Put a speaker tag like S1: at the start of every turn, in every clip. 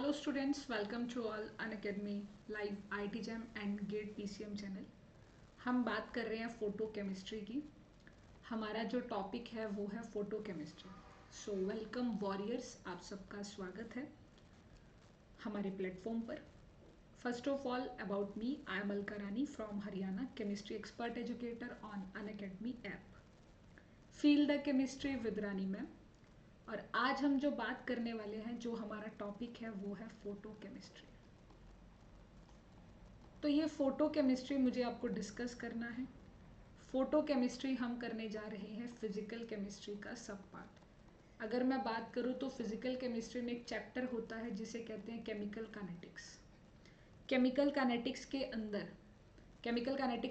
S1: Hello students, welcome to all Unacademy Live IT Jam and GATE PCM channel. हम बात कर रहे हैं फोटो केमिस्ट्री की। हमारा जो टॉपिक है वो है photo chemistry. So welcome warriors, आप सबका स्वागत है हमारे प्लेटफॉर्म पर। First of all about me, I am Alka Rani from Haryana, chemistry expert educator on Unacademy app. Feel the chemistry with Rani ma'am. और आज हम जो बात करने वाले हैं, जो हमारा टॉपिक है वो है फोटो केमिस्ट्री। तो ये फोटो केमिस्ट्री मुझे आपको डिस्कस करना है। फोटो केमिस्ट्री हम करने जा रहे हैं फिजिकल केमिस्ट्री का सब पार्ट। अगर मैं बात करूँ तो फिजिकल केमिस्ट्री में एक चैप्टर होता है जिसे कहते हैं केमिकल काइनेटिक्स। केमिकल काइनेटिक्स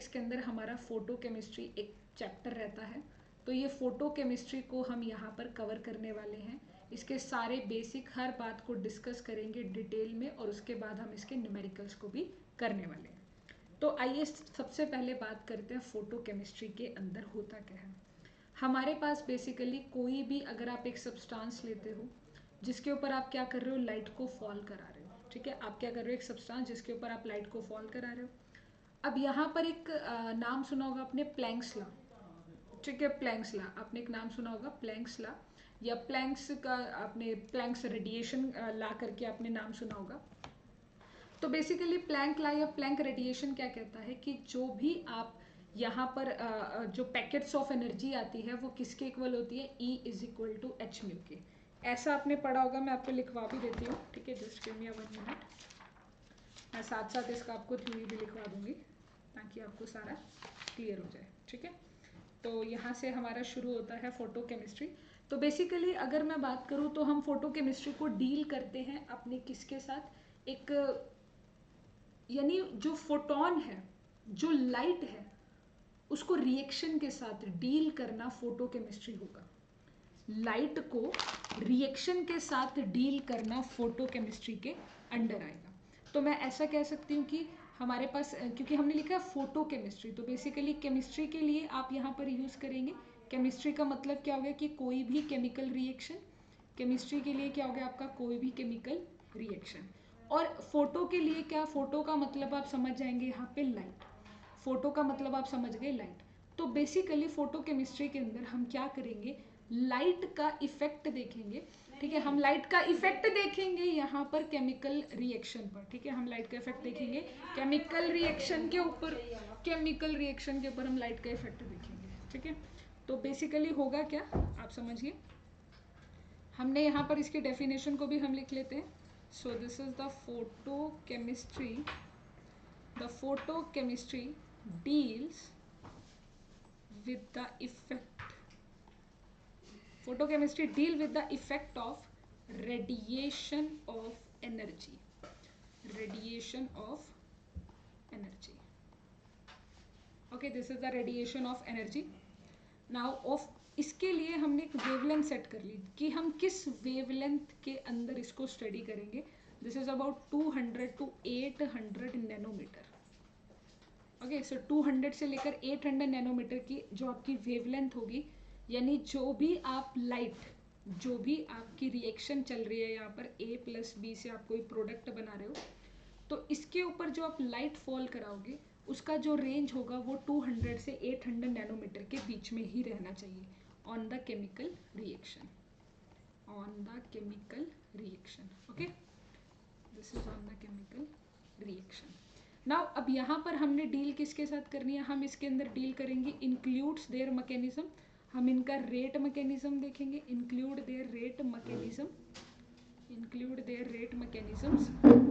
S1: के अंदर हमारा फोटो केमिस्ट्री एक चैप्टर रहता है। तो ये फोटो केमिस्ट्री को हम यहाँ पर कवर करने वाले हैं। इसके सारे बेसिक हर बात को डिस्कस करेंगे डिटेल में, और उसके बाद हम इसके न्यूमेरिकल्स को भी करने वाले हैं। तो आइए सबसे पहले बात करते हैं फोटो केमिस्ट्री के अंदर होता क्या है। हमारे पास बेसिकली कोई भी, अगर आप एक सब्सटेंस लेते हो जिसके ऊपर आप क्या कर रहे हो, लाइट को फॉल करा रहे हो। ठीक है, आप क्या कर रहे हो, एक सब्सटेंस जिसके ऊपर आप लाइट को फॉल करा रहे हो। अब यहाँ पर एक नाम सुना होगा आपने, प्लैंक्स लॉ। ठीक है, प्लैंक्स लॉ आपने एक नाम सुना होगा, प्लैंक्स लॉ, या प्लैंक्स का आपने प्लैंक्स रेडिएशन लॉ करके आपने नाम सुना होगा। तो बेसिकली प्लैंक लॉ या प्लैंक रेडिएशन क्या कहता है कि जो भी आप यहाँ पर जो पैकेट्स ऑफ एनर्जी आती है वो किसके इक्वल होती है, E is equal to H mu के। ऐसा आपने पढ़ा होगा, मैं आपको लिखवा भी देती हूँ। ठीक है, जस्ट गिव मी 1 मिनट। मैं साथ साथ इसका आपको थ्योरी भी लिखवा दूंगी ताकि आपको सारा क्लियर हो जाए। ठीक है, तो यहाँ से हमारा शुरू होता है फोटो केमिस्ट्री। तो बेसिकली अगर मैं बात करूँ तो हम फोटो केमिस्ट्री को डील करते हैं अपने किसके साथ, एक यानी जो फोटोन है, जो लाइट है, उसको रिएक्शन के साथ डील करना फोटो केमिस्ट्री होगा। लाइट को रिएक्शन के साथ डील करना फोटो केमिस्ट्री के अंडर आएगा। तो मैं ऐसा कह सकती हूँ कि हमारे पास, क्योंकि हमने लिखा है फोटो केमिस्ट्री, तो बेसिकली केमिस्ट्री के लिए आप यहाँ पर यूज करेंगे। केमिस्ट्री का मतलब क्या हो गया कि कोई भी केमिकल रिएक्शन। केमिस्ट्री के लिए क्या हो गया आपका, कोई भी केमिकल रिएक्शन। और फोटो के लिए क्या, फोटो का मतलब आप समझ जाएंगे यहाँ पे लाइट। फोटो का मतलब आप समझ गए लाइट। तो बेसिकली फोटो केमिस्ट्री के अंदर हम क्या करेंगे, लाइट का इफेक्ट देखेंगे। ठीक है, हम लाइट का इफेक्ट देखेंगे यहाँ पर केमिकल रिएक्शन पर। ठीक है, हम लाइट का इफेक्ट देखेंगे केमिकल रिएक्शन के ऊपर। केमिकल रिएक्शन के ऊपर हम लाइट का इफेक्ट देखेंगे। ठीक है, तो बेसिकली होगा क्या, आप समझिए। हमने यहाँ पर इसकी डेफिनेशन को भी हम लिख लेते हैं। सो this is the photo chemistry. The photo chemistry deals with the effect. Photochemistry deal with the effect of radiation of energy. Radiation of energy. Okay, this is the radiation of energy. Now of इसके लिए हमने एक wavelength set कर ली कि हम किस wavelength के अंदर इसको स्टडी करेंगे। This is about 200 to 800 nanometre. Okay, so 200 से लेकर 800 नैनोमीटर की जो आपकी वेवलेंथ होगी, यानी जो भी आप लाइट, जो भी आपकी रिएक्शन चल रही है यहाँ पर A प्लस B से आप कोई प्रोडक्ट बना रहे हो, तो इसके ऊपर जो आप लाइट फॉल कराओगे उसका जो रेंज होगा वो 200 से 800 नैनोमीटर के बीच में ही रहना चाहिए on the chemical reaction. On the chemical reaction, okay, this is on the chemical reaction. Now अब यहाँ पर हमने डील किसके साथ करनी है, हम इसके अंदर डील करेंगे इंक्लूड्स देयर मैकेनिज्म। हम इनका रेट मैकेनिज्म देखेंगे, include there rate mechanism, include there rate mechanisms.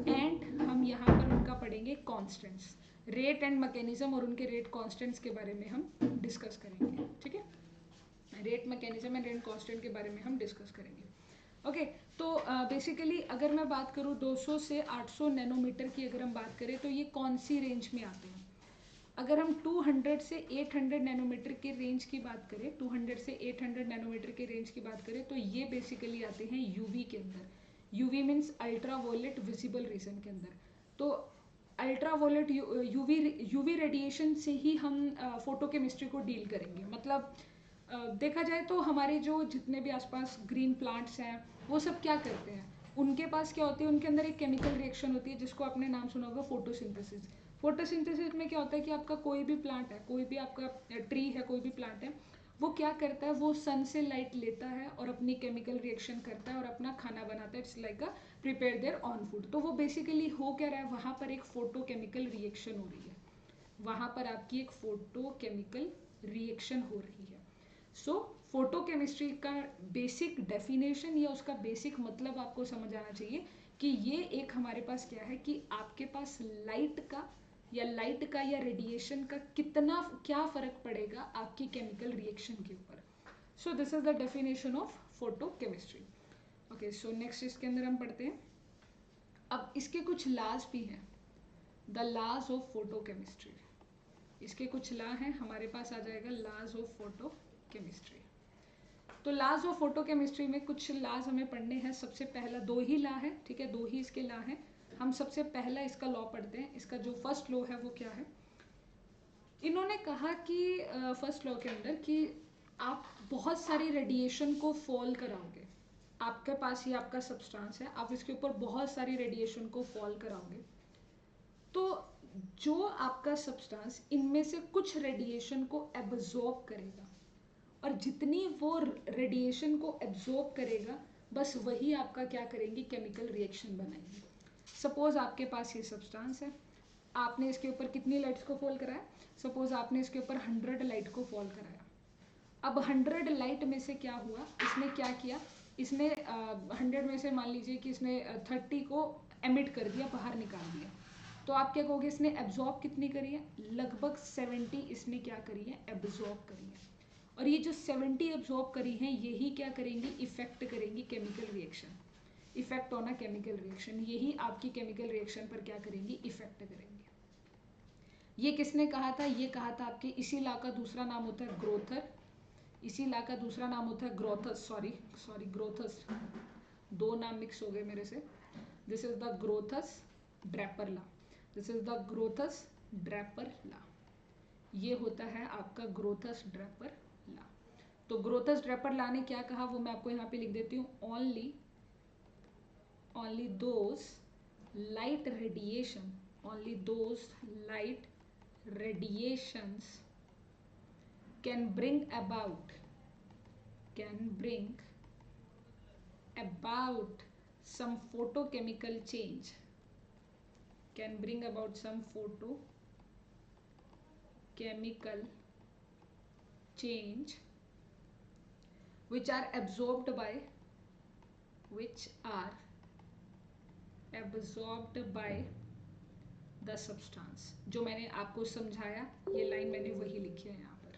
S1: And हम यहाँ पर उनका पढ़ेंगे कॉन्स्टेंट्स। रेट एंड मैकेनिज्म और उनके रेट कॉन्स्टेंट्स के बारे में हम डिस्कस करेंगे। ठीक है, rate mechanism and rate constant के बारे में हम डिस्कस करेंगे। ओके, तो बेसिकली अगर मैं बात करूँ 200 से 800 नैनोमीटर की, अगर हम बात करें तो ये कौन सी रेंज में आते हैं। अगर हम 200 से 800 नैनोमीटर के रेंज की बात करें, 200 से 800 नैनोमीटर के रेंज की बात करें, तो ये बेसिकली आते हैं यूवी के अंदर। UV means ultra violet visible region के अंदर। तो अल्ट्रा वॉयलेट यूवी रेडिएशन से ही हम फोटो केमिस्ट्री को डील करेंगे। मतलब देखा जाए तो हमारे जो जितने भी आसपास ग्रीन प्लांट्स हैं वो सब क्या करते हैं, उनके पास क्या होती है, उनके अंदर एक केमिकल रिएक्शन होती है जिसको आपने नाम सुना होगा फोटोसिंथेसिस। फोटोसिंथेसिस में क्या होता है कि आपका कोई भी प्लांट है, कोई भी आपका ट्री है, कोई भी प्लांट है, वो क्या करता है, वो सन से लाइट लेता है और अपनी केमिकल रिएक्शन करता है और अपना खाना बनाता है। It's like a prepare their on food. तो वो बेसिकली हो क्या रहा है, वहाँ पर एक फोटो केमिकल रिएक्शन हो रही है, वहाँ पर आपकी एक फोटो केमिकल रिएक्शन हो रही है। सो फोटोकेमिस्ट्री का बेसिक डेफिनेशन या उसका बेसिक मतलब आपको समझ आना चाहिए कि ये एक हमारे पास क्या है कि आपके पास लाइट का या रेडिएशन का कितना क्या फर्क पड़ेगा आपकी केमिकल रिएक्शन के ऊपर। सो this is the definition of photochemistry. Okay, so next इसके अंदर हम पढ़ते हैं। अब इसके कुछ लॉज भी हैं, द लॉज ऑफ फोटोकेमिस्ट्री। इसके कुछ लॉ हैं, हमारे पास आ जाएगा लॉज ऑफ फोटोकेमिस्ट्री। तो लॉज ऑफ फोटोकेमिस्ट्री में कुछ लॉज हमें पढ़ने हैं। सबसे पहला, दो ही लॉ है, ठीक है, दो ही इसके लॉ हैं। हम सबसे पहला इसका लॉ पढ़ते हैं। इसका जो फर्स्ट लॉ है वो क्या है, इन्होंने कहा कि फर्स्ट लॉ के अंदर कि आप बहुत सारी रेडिएशन को फॉल कराओगे, आपके पास ये आपका सब्सटेंस है, आप इसके ऊपर बहुत सारी रेडिएशन को फॉल कराओगे, तो जो आपका सब्सटेंस इनमें से कुछ रेडिएशन को एब्जॉर्ब करेगा, और जितनी वो रेडिएशन को एब्जॉर्ब करेगा बस वही आपका क्या करेंगे, केमिकल रिएक्शन बनाएंगे। सपोज आपके पास ये सब्सटेंस है, आपने इसके ऊपर कितनी लाइट्स को फॉल कराया, सपोज आपने इसके ऊपर 100 लाइट को फॉल कराया। अब 100 लाइट में से क्या हुआ, इसने क्या किया, इसने 100 में से मान लीजिए कि इसने 30 को एमिट कर दिया, बाहर निकाल दिया, तो आप क्या कहोगे, इसने एब्जॉर्ब कितनी करी है, लगभग 70 इसने क्या करी है, एब्जॉर्ब करी है। और ये जो 70 एब्जॉर्ब करी हैं, यही क्या करेंगी, इफेक्ट करेंगी chemical reaction, effect on a chemical reaction, यही आपकी केमिकल रिएक्शन पर क्या करेंगी, इफेक्ट करेंगे। ये किसने कहा था, ये कहा था आपके, इसी लॉ का दूसरा नाम होता है ग्रोथर, इसी लॉ का दूसरा नाम होता है ग्रोथस, सॉरी ग्रोथस, दो नाम मिक्स हो गए मेरे से। This is the Grotthuss Draper law, this is the Grotthuss Draper law, ये होता है आपका ग्रोथस ड्रैपर लॉ। तो ग्रोथस ड्रैपर लॉ ने क्या कहा वो मैं आपको यहाँ पे लिख देती हूँ, only those light radiations can bring about some photochemical change, can bring about some photochemical change which are absorbed by the substance। जो मैंने आपको समझाया, ये लाइन मैंने वही लिखी है यहाँ पर,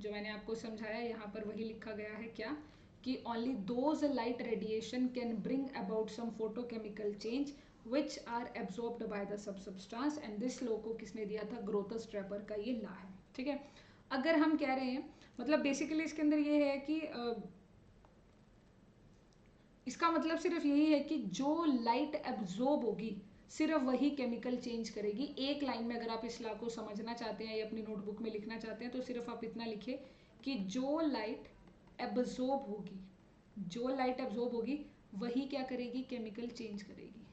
S1: जो मैंने आपको समझाया यहाँ पर वही लिखा गया है, क्या कि only those light radiation can bring about some photochemical change which are absorbed by the substance, and this law को किसने दिया था, ग्रोथस ड्रैपर का ये लॉ है, ठीक है। अगर हम कह रहे हैं, मतलब बेसिकली इसके अंदर ये है कि इसका मतलब सिर्फ यही है कि जो लाइट एब्जॉर्ब होगी सिर्फ वही केमिकल चेंज करेगी। एक लाइन में अगर आप इस लॉ को समझना चाहते हैं या अपनी नोटबुक में लिखना चाहते हैं तो सिर्फ आप इतना लिखिए कि जो लाइट एब्जॉर्ब होगी वही क्या करेगी, केमिकल चेंज करेगी,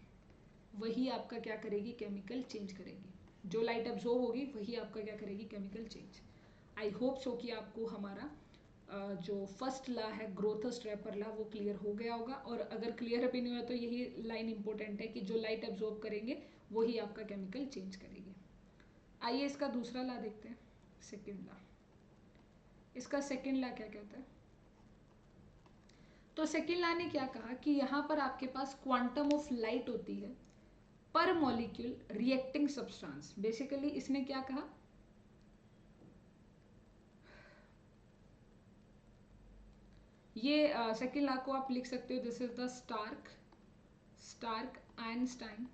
S1: वही आपका क्या करेगी, केमिकल चेंज करेगी। जो लाइट एब्जॉर्ब होगी वही आपका क्या करेगी, केमिकल चेंज। आई होप सो कि आपको हमारा जो फर्स्ट लॉ है ग्रोथस ड्रैपर लॉ वो क्लियर हो गया होगा, और अगर क्लियर भी नहीं हुआ तो यही लाइन इंपॉर्टेंट है कि जो लाइट एब्जॉर्ब करेंगे वही आपका केमिकल चेंज करेगी। आइए इसका दूसरा लॉ देखते हैं, सेकेंड लॉ। इसका सेकेंड लॉ क्या कहता है, तो सेकेंड लॉ ने क्या कहा कि यहाँ पर आपके पास क्वांटम ऑफ लाइट होती है पर मॉलिक्यूल रिएक्टिंग सब्सटेंस। बेसिकली इसने क्या कहा, ये सेकेंड लॉ को आप लिख सकते हो, this is the Stark Einstein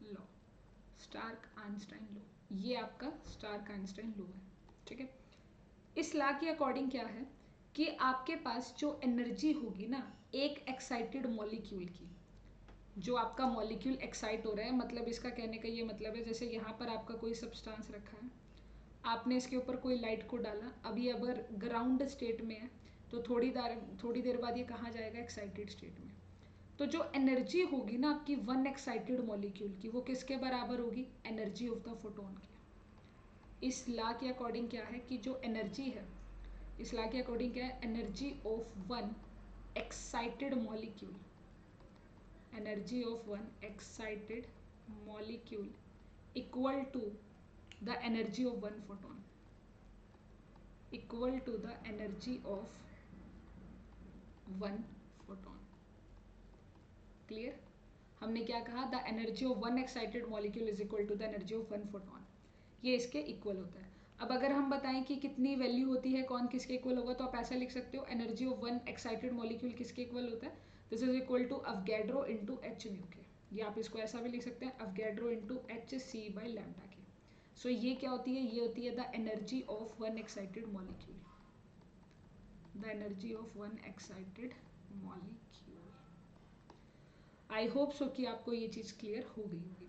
S1: law, Stark Einstein law, ये आपका स्टार्क आइंस्टाइन लॉ है, ठीक है। इस लॉ के अकॉर्डिंग क्या है कि आपके पास जो एनर्जी होगी ना एक एक्साइटेड मॉलिक्यूल की, जो आपका मॉलिक्यूल एक्साइट हो रहा है, मतलब इसका कहने का ये मतलब है जैसे यहाँ पर आपका कोई सब्सटेंस रखा है, आपने इसके ऊपर कोई लाइट को डाला, अभी अगर ग्राउंड स्टेट में है तो थोड़ी देर बाद ये कहाँ जाएगा, एक्साइटेड स्टेट में। तो जो एनर्जी होगी ना आपकी वन एक्साइटेड मॉलिक्यूल की, वो किसके बराबर होगी, एनर्जी ऑफ द फोटोन की। इस लॉ के अकॉर्डिंग क्या है कि जो एनर्जी है, इस लॉ के अकॉर्डिंग क्या है, energy of one excited molecule, energy of one excited molecule equal to the energy of one photon, equal to the energy of one photon. Clear? हमने क्या कहा, the energy of one excited molecule is equal to the energy of one photon, ये इसके equal होता है। अब अगर हम बताएं कि कितनी वैल्यू होती है, कौन किसके इक्वल होगा, तो आप ऐसा लिख सकते हो, energy of one excited molecule किसके इक्वल होता है, this is equal to Avogadro into h mu के, या आप इसको ऐसा भी लिख सकते हैं, Avogadro into h c by lambda के। सो ये क्या होती है, ये होती है the energy of one excited molecule, the energy of one excited molecule. I hope so कि आपको ये चीज क्लियर हो गई होगी।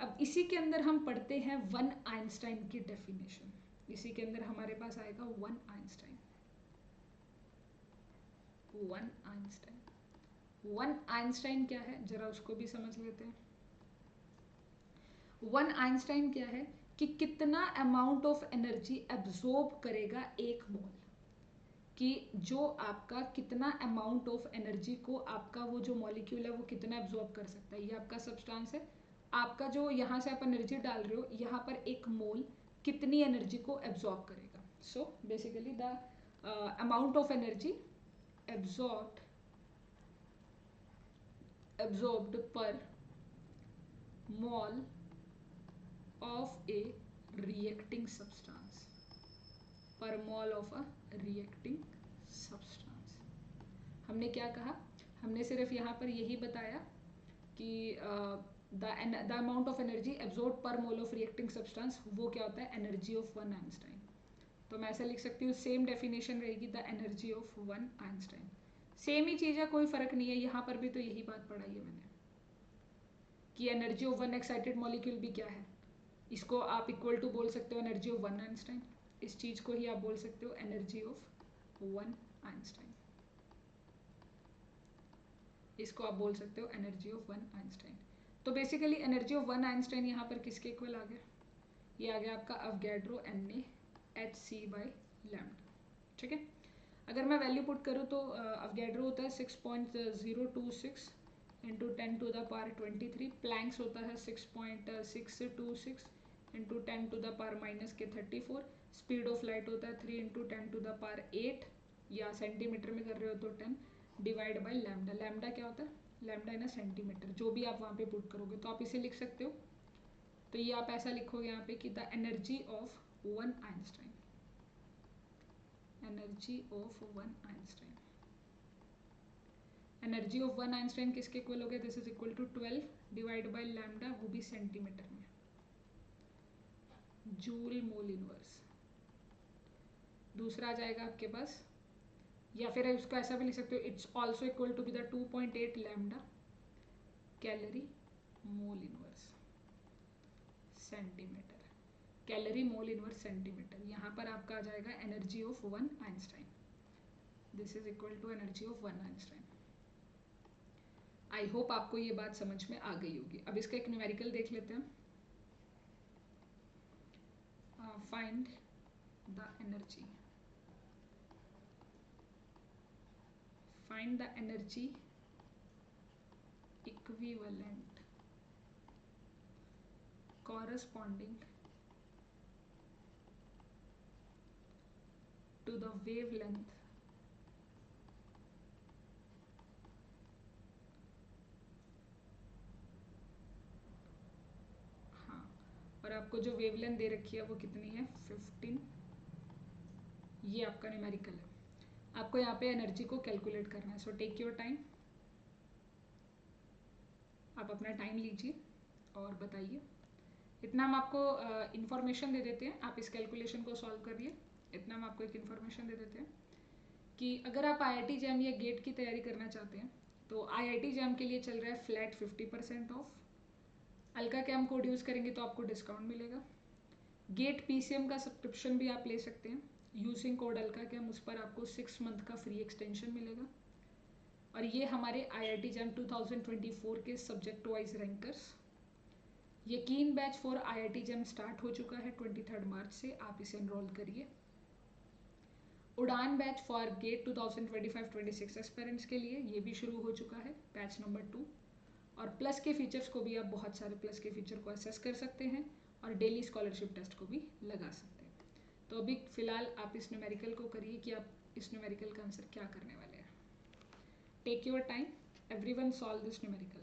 S1: अब इसी के अंदर हम पढ़ते हैं वन आइंस्टाइन की डेफिनेशन। इसी के अंदर हमारे पास आएगा one Einstein. One Einstein, one Einstein क्या है, जरा उसको भी समझ लेते हैं। वन आइंस्टाइन क्या है कि कितना अमाउंट ऑफ एनर्जी एब्जॉर्ब करेगा एक मोल, कि जो आपका कितना अमाउंट ऑफ एनर्जी को आपका वो जो मॉलिक्यूल है वो कितना एब्जॉर्ब कर सकता है। ये आपका सब्सटेंस है, आपका जो यहाँ से आप एनर्जी डाल रहे हो, यहाँ पर एक मोल कितनी एनर्जी को एब्जॉर्ब करेगा। So basically the amount of energy absorbed पर मोल of a reacting substance, per mole of a reacting substance। हमने क्या कहा, हमने सिर्फ यहाँ पर यही बताया कि the amount of energy absorb पर मोल ऑफ रिएक्टिंग सब्सटेंस, वो क्या होता है, एनर्जी ऑफ वन आइंस्टाइन। तो मैं ऐसा लिख सकती हूँ, सेम डेफिनेशन रहेगी, the energy of one Einstein. Same ही चीज़ है, कोई फर्क नहीं है, यहाँ पर भी तो यही बात पढ़ाई है मैंने कि energy of one excited molecule भी क्या है, इसको आप इक्वल टू बोल सकते हो एनर्जी ऑफ वन आइंस्टाइन, इस चीज को ही आप बोल सकते हो एनर्जी ऑफ वन आइंस्टाइन, इसको आप बोल सकते हो एनर्जी ऑफ वन आइंस्टाइन। तो basically energy of one Einstein यहाँ पर किसके इक्वल आ गया, ये आ गया आपका अवगैड्रो NaHc बाई लैम्डा। ठीक है, अगर मैं वैल्यू पुट करूँ तो अवगैड्रो होता है 6.026 into 10 to the power 23, Planck's होता है 6.626 into 10 to the power minus के 34, स्पीड ऑफ लाइट होता है 3 इंटू 10 टू द पावर 8, या सेंटीमीटर में कर रहे हो तो 10 डिवाइड बाई लैम्डा। लैम्डा क्या होता है, लैम्डा इन सेंटीमीटर, जो भी आप वहाँ पे पुट करोगे तो आप इसे लिख सकते हो। तो ये आप ऐसा लिखोगे यहाँ पे कि the energy of one Einstein, energy of one Einstein, energy of one Einstein किसके इक्वल हो गया, this is equal to 12 divide by lambda, वो भी सेंटीमीटर में, जूल मोल इनवर्स। दूसरा आ जाएगा आपके पास, या फिर उसको ऐसा भी लिख सकते हो, it's also equal to be the 2.8 lambda calorie mole inverse centimetre, calorie mole inverse centimetre. यहाँ पर आपका आ जाएगा energy of one Einstein, this is equal to energy of one Einstein. I hope आपको ये बात समझ में आ गई होगी। अब इसका एक न्यूमेरिकल देख लेते हैं। Find the energy, find the energy equivalent corresponding to the wavelength हाँ, और आपको जो वेवलेंथ दे रखी है वो कितनी है, 15। ये आपका न्यूमेरिकल है, आपको यहाँ पे एनर्जी को कैलकुलेट करना है। सो टेक योर टाइम, आप अपना टाइम लीजिए और बताइए। इतना हम आपको इंफॉर्मेशन दे देते हैं, आप इस कैलकुलेशन को सॉल्व करिए। इतना हम आपको एक इन्फॉर्मेशन दे देते हैं कि अगर आप IIT JAM या गेट की तैयारी करना चाहते हैं तो IIT JAM के लिए चल रहा है फ्लैट 50% ऑफ। अल्का कैम कोड यूज़ करेंगे तो आपको डिस्काउंट मिलेगा। गेट PCM का सब्सक्रिप्शन भी आप ले सकते हैं, यूजिंग कोड अल्काकेम, उस पर आपको 6 मंथ का फ्री एक्सटेंशन मिलेगा। और ये हमारे IIT जैम 2024 के सब्जेक्ट वाइज रैंकर्स। यकीन batch for IIT jam start हो चुका है 23 मार्च से, आप इसे एनरोल करिए। उड़ान बैच फॉर गेट 2025-26 एस्पेरेंट्स के लिए ये भी शुरू हो चुका है, बैच नंबर 2। और प्लस के फीचर्स को भी आप बहुत सारे प्लस के फीचर को असेस कर सकते हैं और डेली स्कॉलरशिप टेस्ट को भी लगा सकते हैं। तो अभी फिलहाल आप इस न्यूमेरिकल को करिए कि आप इस न्यूमेरिकल का आंसर क्या करने वाले हैं। Take your time, everyone solve this numerical.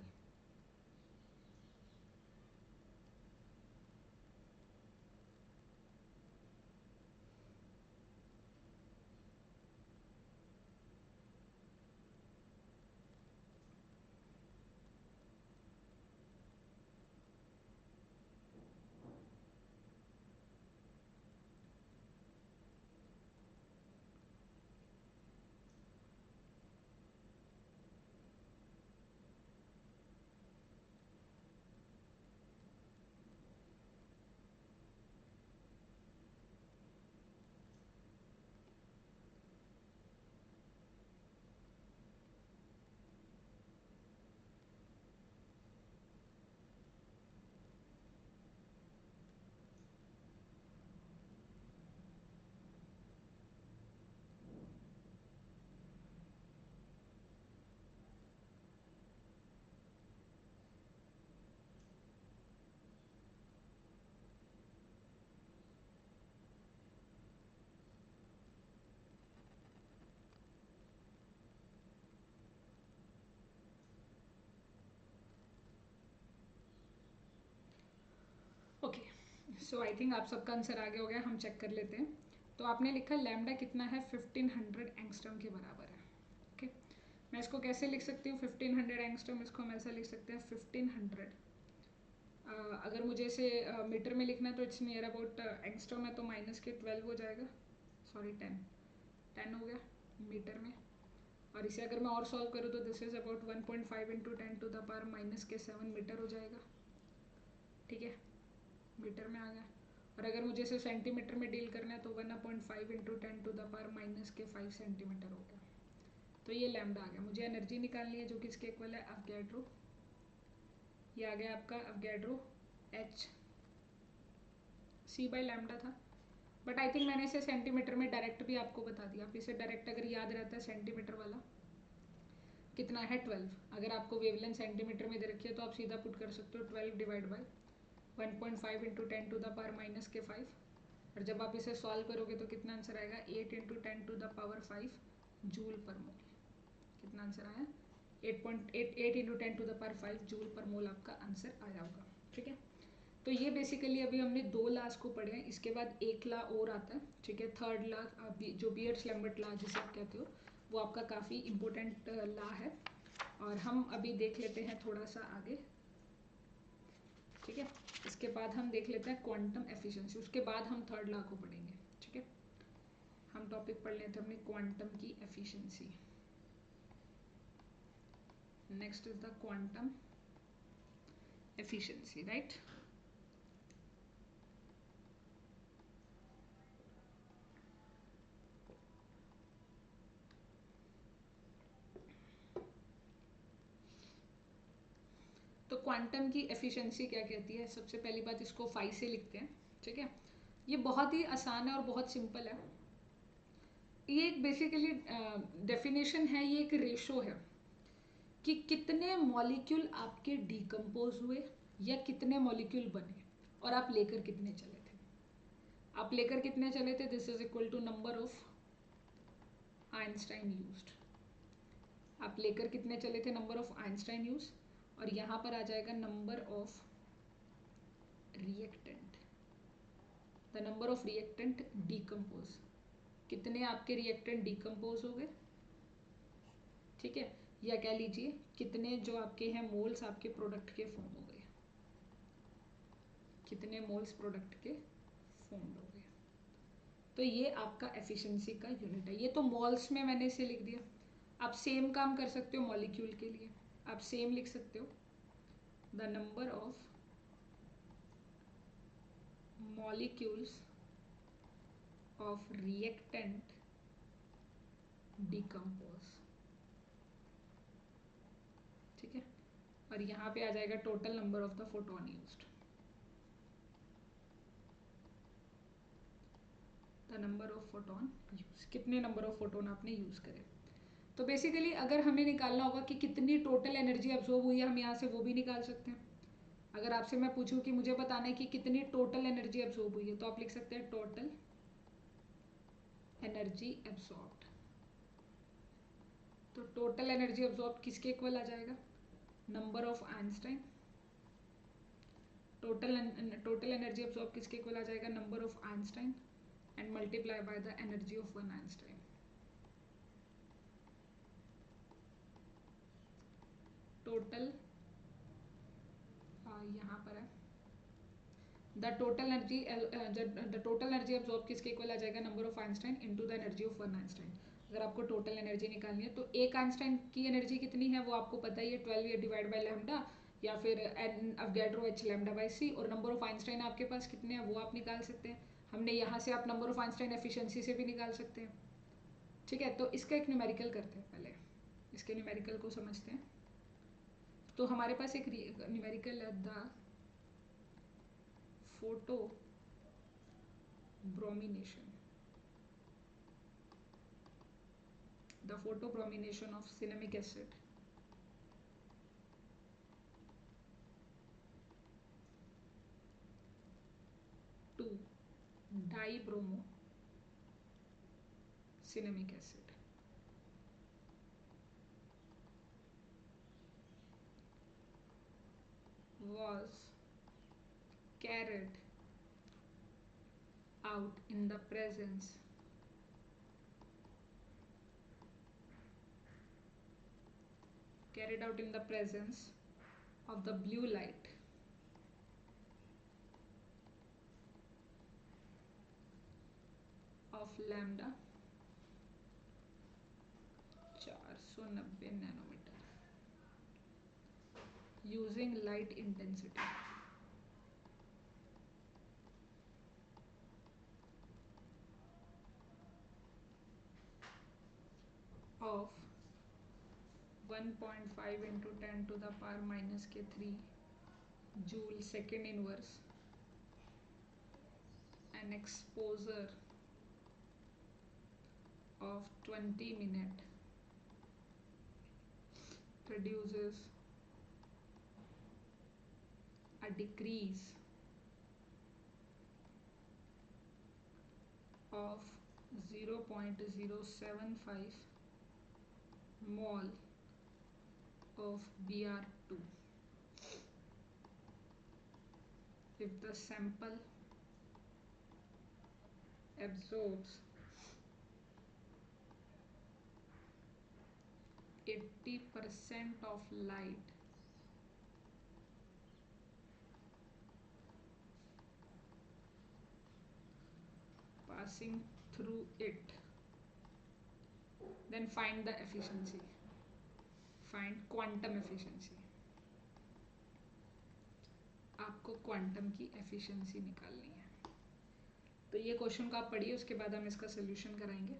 S1: Okay, so I think आप सबका आंसर आगे हो गया, हम चेक कर लेते हैं। तो आपने लिखा लैम्डा कितना है, 1500 एंगस्ट्रम के बराबर है। ओके, मैं इसको कैसे लिख सकती हूँ 1500 एंगस्ट्रम, इसको हम ऐसा लिख सकते हैं 1500। अगर मुझे इसे मीटर में लिखना है तो इट्स नियर अबाउट एंगस्ट्रम है तो माइनस के 12 हो जाएगा, सॉरी 10 हो गया मीटर में। और इसे अगर मैं और सॉल्व करूँ तो this is about 1.5 into 10 to the power minus के 7 मीटर हो जाएगा। ठीक है, मीटर में आ गया। और अगर मुझे इसे सेंटीमीटर में डील करना है तो 1.5 into 10 to the power minus के 5 सेंटीमीटर हो गया। तो ये लैम्डा आ गया। मुझे एनर्जी निकालनी है जो कि इसके इक्वल है अवगैड्रो। ये आ गया आपका अवगैड्रो एच सी बाई लैम्डा था, बट आई थिंक मैंने इसे सेंटीमीटर में डायरेक्ट भी आपको बता दिया। आप इसे डायरेक्ट अगर याद रहता है सेंटीमीटर वाला कितना है 12। अगर आपको वेवलेंथ सेंटीमीटर में दे रखी है तो आप सीधा पुट कर सकते हो 12 divide by 1.5 into 10 to the power minus के 5। और जब आप इसे सॉल्व करोगे तो कितना आंसर आएगा 8 into 10 to the power 5 joule per mole. कितना आंसर आया 8 into 10 to the power 5 joule per mole आपका आंसर आया होगा। ठीक है, तो ये बेसिकली अभी हमने 2 लॉज को पढ़े हैं। इसके बाद एक लॉ और आता है, ठीक है, थर्ड लॉ जो बियर्स-लैम्बर्ट लॉ जिसे आप कहते हो, वो आपका काफ़ी इंपॉर्टेंट लॉ है और हम अभी देख लेते हैं थोड़ा सा आगे। ठीक है, इसके बाद हम देख लेते हैं क्वांटम एफिशिएंसी, उसके बाद हम थर्ड लॉ को पढ़ेंगे। ठीक है, हम टॉपिक पढ़ लेते हैं हमने क्वांटम की efficiency. Next is the quantum efficiency, right. तो क्वांटम की एफिशिएंसी क्या कहती है, सबसे पहली बात इसको फाई से लिखते हैं। ठीक है, ये बहुत ही आसान है और बहुत सिंपल है। ये एक बेसिकली डेफिनेशन है, ये एक रेशो है कि कितने मॉलिक्यूल आपके डिकम्पोज हुए या कितने मॉलिक्यूल बने और आप लेकर कितने चले थे। आप लेकर कितने चले थे, this is equal to number of Einstein used. आप लेकर कितने चले थे, नंबर ऑफ आइंस्टाइन यूज, और यहाँ पर आ जाएगा number of reactant, the number of reactant decompose, कितने आपके रिएक्टेंट डिकम्पोज हो गए। ठीक है, या कह लीजिए कितने जो आपके हैं मोल्स आपके प्रोडक्ट के फॉर्म हो गए, कितने मोल्स प्रोडक्ट के फॉर्म हो गए। तो ये आपका एफिशिएंसी का यूनिट है। ये तो मोल्स में मैंने इसे लिख दिया। आप सेम काम कर सकते हो मॉलिक्यूल के लिए, आप सेम लिख सकते हो the number of molecules of reactant decompose. ठीक है, और यहाँ पे आ जाएगा total number of the photon used, the number of photon use, कितने नंबर ऑफ फोटोन आपने यूज करे। तो बेसिकली अगर हमें निकालना होगा कि कितनी टोटल एनर्जी अब्सॉर्ब हुई है, हम यहाँ से वो भी निकाल सकते हैं। अगर आपसे मैं पूछूं कि मुझे बताना है कि कितनी टोटल एनर्जी अब्सॉर्ब हुई है, तो आप लिख सकते हैं टोटल एनर्जी अब्सॉर्ब्ड। तो टोटल एनर्जी अब्सॉर्ब किसके इक्वल आ जाएगा, number of Einstein. Total energy absorb किसके इक्वल आ जाएगा, number of Einstein and multiply by the energy of one Einstein. Total यहाँ पर है द टोटल एनर्जी अब्सॉर्ब किसके इक्वल आ जाएगा, number of Einstein into the energy of one Einstein. अगर आपको total energy निकालनी है तो एक आइंस्टाइन की एनर्जी कितनी है वो आपको पता ही है, 12 या डिवाइड बाय लैम्डा या फिर अवगैड्रो h लैम्डा बाय c, और नंबर ऑफ आइंस्टाइन आपके पास कितने हैं वो आप निकाल सकते हैं। हमने यहाँ से आप नंबर ऑफ आइंस्टाइन एफिशिएंसी से भी निकाल सकते हैं। ठीक है, तो इसका एक न्यूमेरिकल करते हैं, पहले इसके न्यूमेरिकल को समझते हैं। तो हमारे पास एक न्यूमेरिकल है, the photo bromination, the photobromination of cinnamic acid to dibromo cinnamic acid was carried out in the presence of the blue light of lambda 490 nanometer using light intensity of 1.5 into 10 to the power minus k 3 joule second inverse, an exposure of 20 minutes produces a decrease of 0.075 mole of Br2 if the sample absorbs 80% of light passing through it, then find the efficiency, find quantum efficiency। आपको quantum की efficiency निकालनी है। तो ये question को आप पढ़िए, उसके बाद हम इसका सोल्यूशन कराएंगे।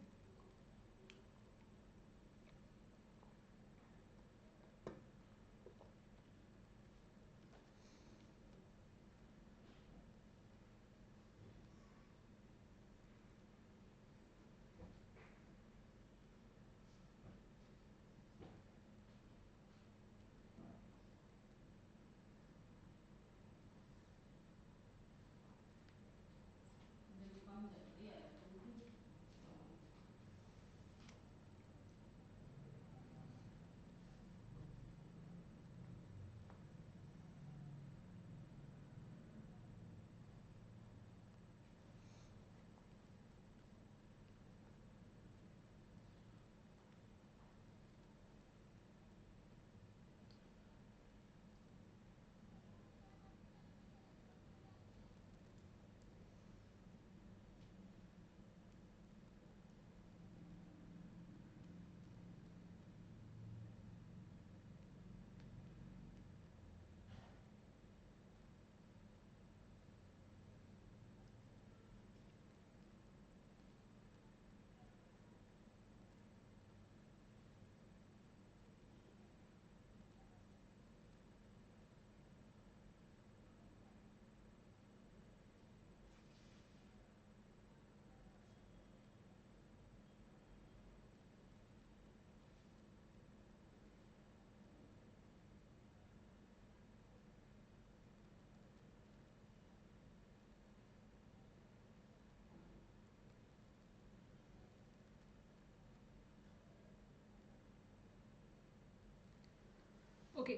S1: ओके,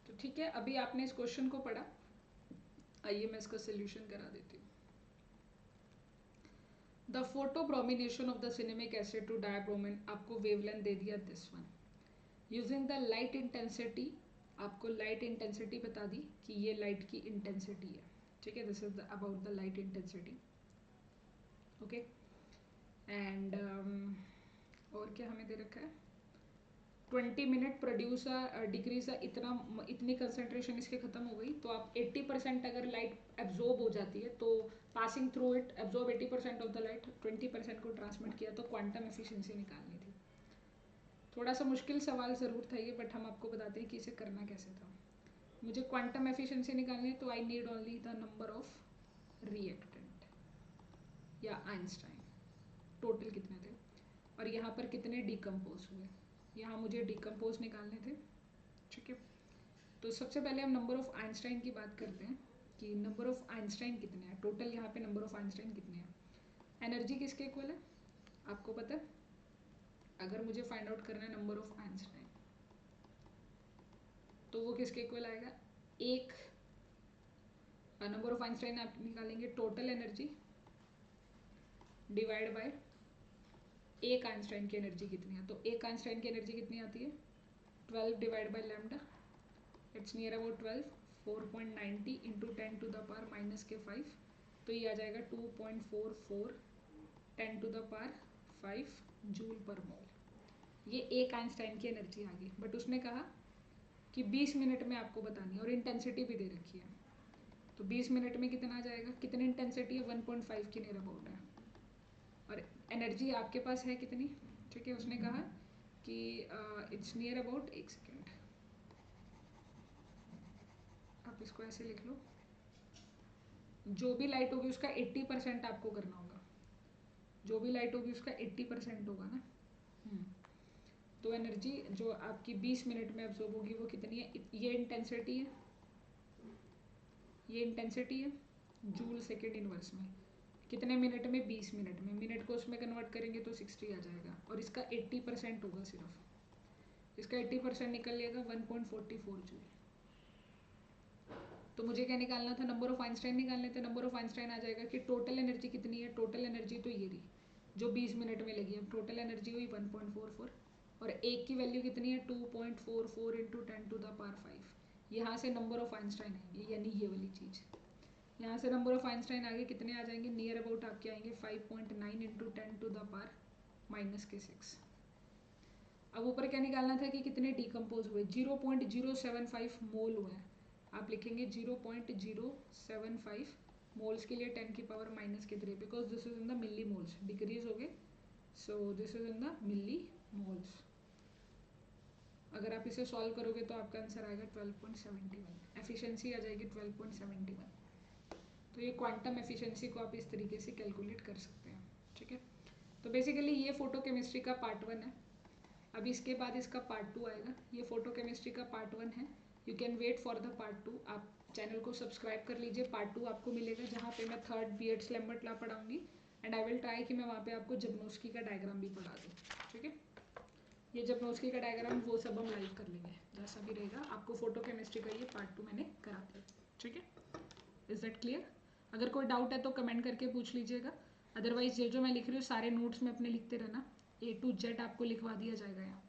S1: तो ठीक है, अभी आपने इस क्वेश्चन को पढ़ा, आइए मैं इसका सोल्यूशन करा देती हूँ। The photobromination of the cinnamic acid to dibromide, आपको वेवलेंथ दे दिया this one. Using the light intensity, आपको लाइट इंटेंसिटी बता दी कि ये लाइट की इंटेंसिटी है, ठीक है, this is about the light intensity. Okay, and और क्या हमें दे रखा है, 20 मिनट प्रोड्यूस डिक्रीज, इतनी कंसेंट्रेशन इसके खत्म हो गई, तो आप 80% अगर लाइट एब्जॉर्ब हो जाती है तो passing through it absorb 80% of the light, 20% को ट्रांसमिट किया, तो क्वांटम एफिशिएंसी निकालनी थी। थोड़ा सा मुश्किल सवाल ज़रूर था ये, बट हम आपको बताते हैं कि इसे करना कैसे था। मुझे क्वांटम एफिशिएंसी निकालनी है, तो I need only the number of reactant या आइंस्टाइन, टोटल कितने थे, और यहाँ पर कितने डिकम्पोज हुए, यहाँ मुझे डिकम्पोज निकालने थे, ठीक है। तो सबसे पहले हम नंबर ऑफ आइंस्टाइन की बात करते हैं कि नंबर ऑफ आइंस्टाइन कितने हैं, टोटल यहाँ पे नंबर ऑफ आइंस्टाइन कितने हैं। एनर्जी किसके इक्वल है आपको पता है, अगर मुझे फाइंड आउट करना है नंबर ऑफ आइंस्टाइन, तो वो किसके इक्वल आएगा, एक नंबर ऑफ आइंस्टाइन आप निकालेंगे टोटल एनर्जी डिवाइड बाय एक आइंस्टाइन की एनर्जी कितनी है, तो एक आइंस्टाइन की एनर्जी कितनी आती है 12 divide by lambda, it's near about 12, 4.90 into 10 to the power minus के 5, तो ये आ जाएगा 2.44 10 to the power 5 joule per मोल। ये एक आइंस्टाइन की एनर्जी आ गई, बट उसने कहा कि 20 मिनट में आपको बतानी है, और इंटेंसिटी भी दे रखी है, तो 20 मिनट में कितना आ जाएगा, कितनी इंटेंसिटी है 1.5 की नियर अबाउट है, और एनर्जी आपके पास है कितनी, ठीक है। उसने कहा कि इट्स नियर अबाउट, एक सेकेंड आप इसको ऐसे लिख लो, जो भी लाइट होगी उसका 80% आपको करना होगा, जो भी लाइट होगी उसका 80% होगा ना। तो एनर्जी जो आपकी 20 मिनट में अब्सॉर्ब होगी वो कितनी है, ये इंटेंसिटी है, ये इंटेंसिटी है जूल सेकेंड इनवर्स में, कितने मिनट में, 20 मिनट में, मिनट को उसमें कन्वर्ट करेंगे तो 60 आ जाएगा, और इसका 80% होगा सिर्फ, इसका 80% निकल लेगा 1.44 जूल। तो मुझे क्या निकालना था, नंबर ऑफ आइंस्टाइन निकालने थे, नंबर ऑफ आइंस्टाइन आ जाएगा कि टोटल एनर्जी कितनी है, टोटल एनर्जी तो ये रही जो 20 मिनट में लगी है, टोटल एनर्जी हुई 1.44, और एक की वैल्यू कितनी है 2.44 इंटू 10 टू द पावर 5, यहाँ से नंबर ऑफ आइंस्टाइन आएंगे, यानी ये वाली चीज़, यहाँ से नंबर ऑफ आइंस्टाइन आगे कितने आ जाएंगे, नियर अबाउट आपके आएंगे 5.9 into 10 to the power minus के 6। अब ऊपर क्या निकालना था कि कितने डिकम्पोज हुए, 0.075 मोल हुए हैं, आप लिखेंगे 0.075 मोल्स के लिए 10 की पावर माइनस के 3, because this is in the milli moles, decrease हो गए, so this is in the milli moles. अगर आप इसे सॉल्व करोगे तो आपका आंसर आएगा 12.71, एफिशिएंसी आ जाएगी 12.71। तो ये क्वांटम एफिशिएंसी को आप इस तरीके से कैलकुलेट कर सकते हैं, ठीक है। तो बेसिकली ये फोटो केमिस्ट्री का पार्ट 1 है, अभी इसके बाद इसका पार्ट 2 आएगा, ये फोटो केमिस्ट्री का पार्ट 1 है, you can wait for the part 2, आप चैनल को सब्सक्राइब कर लीजिए, पार्ट 2 आपको मिलेगा जहाँ पे मैं थर्ड बीएड्स लैम्बर्ट लॉ पढ़ाऊंगी, एंड आई विल ट्राई कि मैं वहाँ पे आपको जबनोस्की का डायग्राम भी पढ़ा दूँ, ठीक है। ये जबनोस्की का डायग्राम वो सब हम लाइव कर लेंगे, जैसा भी रहेगा, आपको फोटो केमिस्ट्री का ये पार्ट 2 मैंने करा दिया, ठीक है। Is that clear? अगर कोई डाउट है तो कमेंट करके पूछ लीजिएगा, अदरवाइज ये जो मैं लिख रही हूँ सारे नोट्स में अपने लिखते रहना, A to Z आपको लिखवा दिया जाएगा यहाँ।